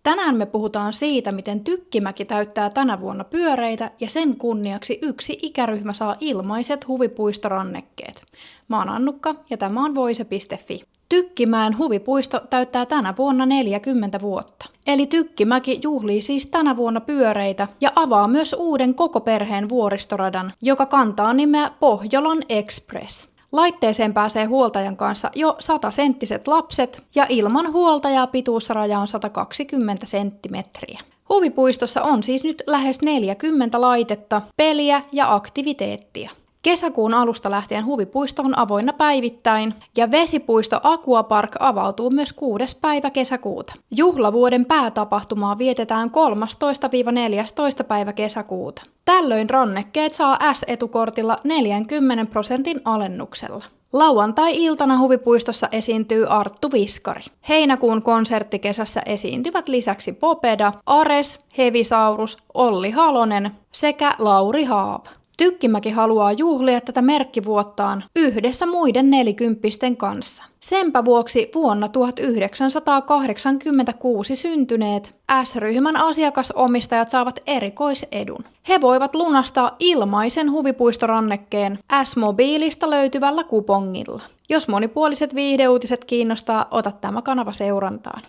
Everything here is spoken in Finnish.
Tänään me puhutaan siitä, miten Tykkimäki täyttää tänä vuonna pyöreitä ja sen kunniaksi yksi ikäryhmä saa ilmaiset huvipuistorannekkeet. Mä oon Annukka ja tämä on voise.fi. Tykkimäen huvipuisto täyttää tänä vuonna 40 vuotta. Eli Tykkimäki juhlii siis tänä vuonna pyöreitä ja avaa myös uuden koko perheen vuoristoradan, joka kantaa nimeä Pohjolan Express. Laitteeseen pääsee huoltajan kanssa jo 100-senttiset lapset ja ilman huoltajaa pituusraja on 120 senttimetriä. Huvipuistossa on siis nyt lähes 40 laitetta, peliä ja aktiviteettia. Kesäkuun alusta lähtien huvipuisto on avoinna päivittäin ja vesipuisto Aquapark avautuu myös 6. päivä kesäkuuta. Juhlavuoden päätapahtumaa vietetään 13-14. päivä kesäkuuta. Tällöin rannekkeet saa S-etukortilla 40% alennuksella. Lauantai-iltana huvipuistossa esiintyy Arttu Viskari. Heinäkuun konserttikesässä esiintyvät lisäksi Popeda, Ares, Hevisaurus, Olli Halonen sekä Lauri Haava. Tykkimäki haluaa juhlia tätä merkkivuottaan yhdessä muiden nelikymppisten kanssa. Senpä vuoksi vuonna 1986 syntyneet S-ryhmän asiakasomistajat saavat erikoisedun. He voivat lunastaa ilmaisen huvipuistorannekkeen S-mobiilista löytyvällä kupongilla. Jos monipuoliset viihdeuutiset kiinnostaa, ota tämä kanava seurantaan.